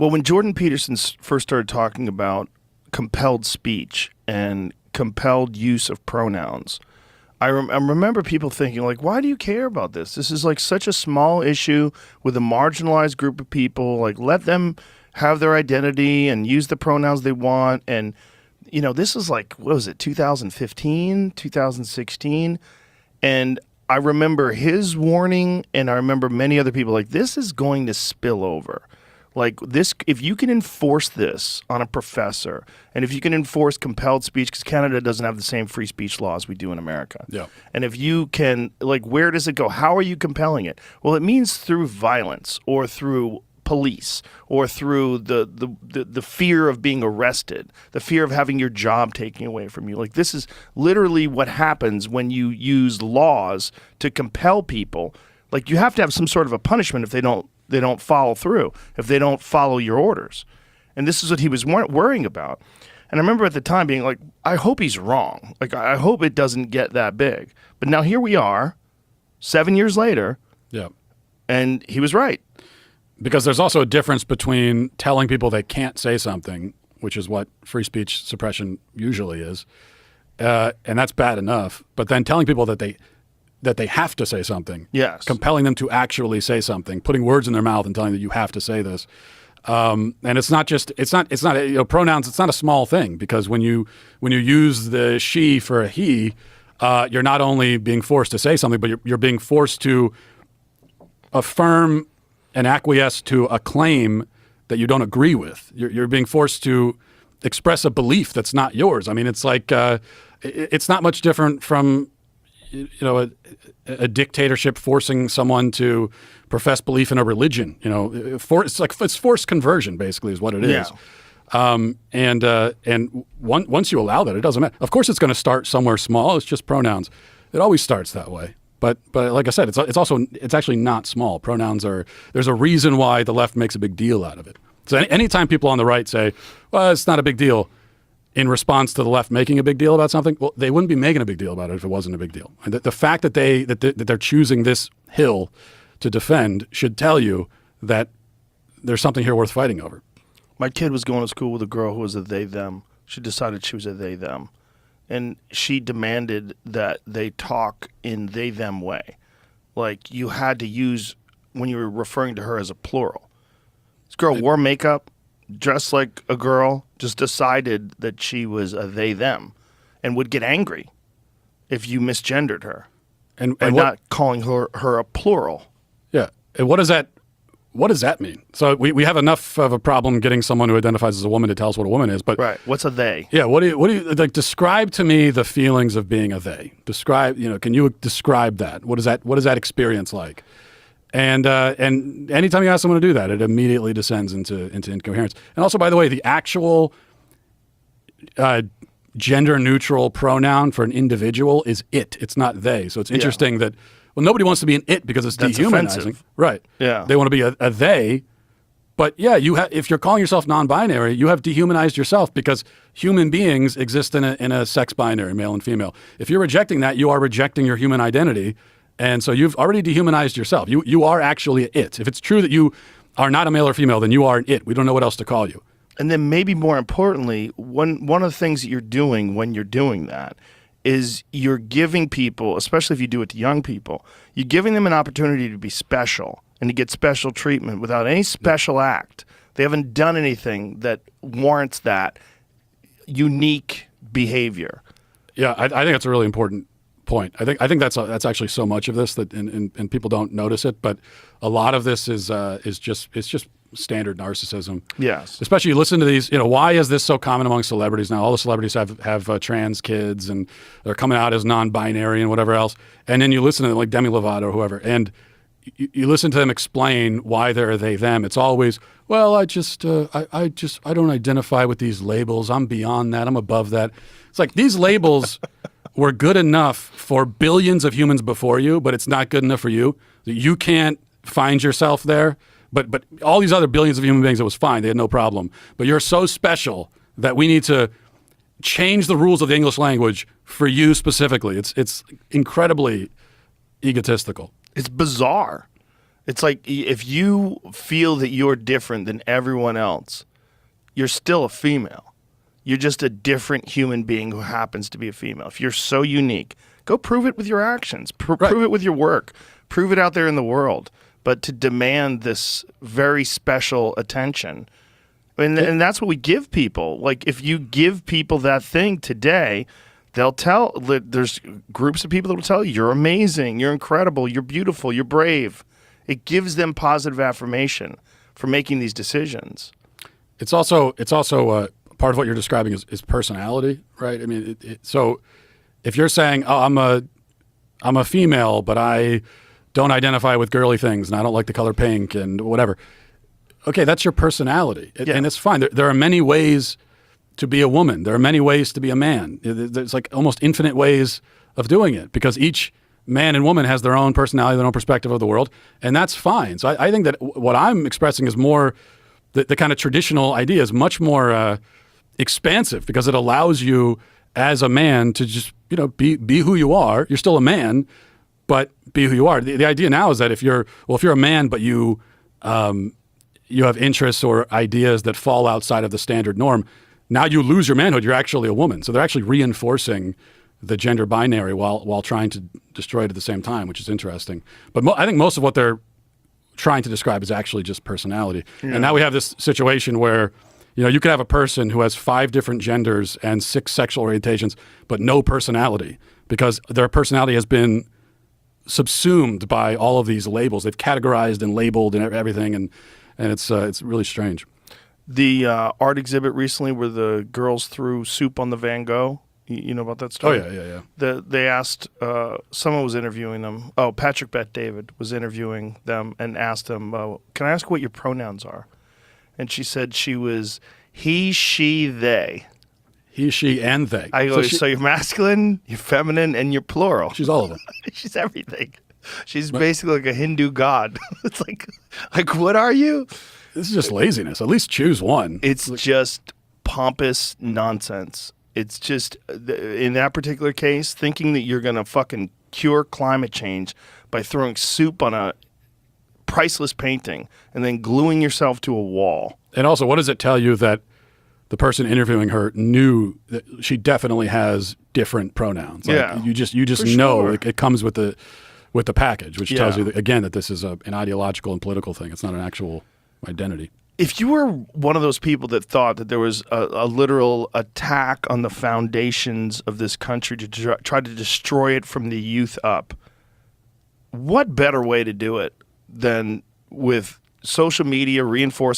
Well, when Jordan Peterson first started talking about compelled speech and compelled use of pronouns, I remember people thinking, like, why do you care about this? This is like such a small issue with a marginalized group of people. Like, let them have their identity and use the pronouns they want. And, you know, this is like, what was it, 2015, 2016? And I remember his warning, and I remember many other people like, this is going to spill over. Like this, if you can enforce this on a professor, and if you can enforce compelled speech, because Canada doesn't have the same free speech laws we do in America. Yeah. And if you can, like, where does it go? How are you compelling it? Well, it means through violence or through police or through the fear of being arrested, the fear of having your job taken away from you. Like, this is literally what happens when you use laws to compel people. Like, you have to have some sort of a punishment if they don't follow through, if they don't follow your orders. And this is what he was worrying about. And I remember at the time being like, I hope he's wrong. Like, I hope it doesn't get that big. But now here we are, 7 years later, yeah, and he was right. Because there's also a difference between telling people they can't say something, which is what free speech suppression usually is, and that's bad enough, but then telling people that they have to say something. Yes. Compelling them to actually say something, putting words in their mouth and telling them that you have to say this. And it's not you know, pronouns. It's not a small thing, because when you use the she for a he, you're not only being forced to say something, but you're being forced to affirm and acquiesce to a claim that you don't agree with. You're being forced to express a belief that's not yours. I mean, it's like it's not much different from, you know, a dictatorship forcing someone to profess belief in a religion. You know, it's forced conversion, basically, is what it is. Yeah. And once you allow that, it doesn't matter. Of course, it's going to start somewhere small. It's just pronouns. It always starts that way. But like I said, it's actually not small. Pronouns there's a reason why the left makes a big deal out of it. So anytime people on the right say, well, it's not a big deal, in response to the left making a big deal about something, well, they wouldn't be making a big deal about it if it wasn't a big deal. And the fact that they're choosing this hill to defend should tell you that there's something here worth fighting over. My kid was going to school with a girl who was a they, them. She decided she was a they, them. And she demanded that they talk in they, them way. Like, you had to use, when you were referring to her, as a plural. This girl wore makeup, dressed like a girl, just decided that she was a they, them, and would get angry if you misgendered her and not calling her a plural. Yeah. And what does that mean? So we have enough of a problem getting someone who identifies as a woman to tell us what a woman is, but right. What's a they? Yeah. What do you like? Describe to me the feelings of being a they. Describe, you know, can you describe that? What is that experience like? And anytime you ask someone to do that, it immediately descends into incoherence. And also, by the way, the actual gender neutral pronoun for an individual is it. It's not they. So it's interesting that, well, nobody wants to be an it because it's dehumanizing. Offensive. Right. Yeah. They want to be a they. But yeah, if you're calling yourself non-binary, you have dehumanized yourself, because human beings exist in a sex binary, male and female. If you're rejecting that, you are rejecting your human identity. And so you've already dehumanized yourself. You are actually it. If it's true that you are not a male or female, then you are an it. We don't know what else to call you. And then maybe more importantly, one of the things that you're doing when you're doing that is you're giving people, especially if you do it to young people, you're giving them an opportunity to be special and to get special treatment without any special act. They haven't done anything that warrants that unique behavior. Yeah, I think that's a really important point. I think that's actually so much of this that and people don't notice it, but a lot of this is just standard narcissism. Yes. Especially you listen to these, you know, why is this so common among celebrities now? All the celebrities have trans kids and they're coming out as non-binary and whatever else. And then you listen to them, like Demi Lovato or whoever, and you listen to them explain why they're they them. It's always, well, I don't identify with these labels. I'm beyond that. I'm above that. It's like these labels were good enough for billions of humans before you, but it's not good enough for you. You can't find yourself there. But all these other billions of human beings, it was fine. They had no problem. But you're so special that we need to change the rules of the English language for you specifically. It's incredibly egotistical. It's bizarre. It's like if you feel that you're different than everyone else, you're still a female. You're just a different human being who happens to be a female. If you're so unique, go prove it with your actions. Prove it with your work. Prove it out there in the world. But to demand this very special attention, and that's what we give people. Like, if you give people that thing today, they'll tell, there's groups of people that will tell you, you're amazing, you're incredible, you're beautiful, you're brave. It gives them positive affirmation for making these decisions. It's also part of what you're describing is personality, right? I mean, so if you're saying, oh, I'm a female, but I don't identify with girly things and I don't like the color pink and whatever. Okay, that's your personality, and it's fine. There are many ways to be a woman. There are many ways to be a man. There's like almost infinite ways of doing it because each man and woman has their own personality, their own perspective of the world, and that's fine. So I think that what I'm expressing is more the kind of traditional idea is much more expansive because it allows you as a man to just be who you are. You're still a man, but be who you are. The idea now is that if you're a man, but you have interests or ideas that fall outside of the standard norm, now you lose your manhood. You're actually a woman. So they're actually reinforcing the gender binary while trying to destroy it at the same time, which is interesting. But I think most of what they're trying to describe is actually just personality. Yeah. And now we have this situation where you could have a person who has 5 different genders and 6 sexual orientations, but no personality because their personality has been subsumed by all of these labels. They've categorized and labeled and everything, and it's really strange. The art exhibit recently where the girls threw soup on the Van Gogh. You know about that story? Oh, yeah. They asked, someone was interviewing them. Oh, Patrick Bet-David was interviewing them and asked them, can I ask what your pronouns are? And she said she was he, she, they. He, she, and they. I go, so you're masculine, you're feminine, and you're plural. She's all of them. She's everything. She's basically like a Hindu god. It's like what are you? This is just laziness. At least choose one. It's just pompous nonsense. It's just, in that particular case, thinking that you're going to fucking cure climate change by throwing soup on a priceless painting and then gluing yourself to a wall. And also, what does it tell you that the person interviewing her knew that she definitely has different pronouns? Like, yeah, you just know sure. It comes with the package, which tells you that, again, that this is an ideological and political thing. It's not an actual identity. If you were one of those people that thought that there was a literal attack on the foundations of this country to try to destroy it from the youth up, what better way to do it than with social media reinforcing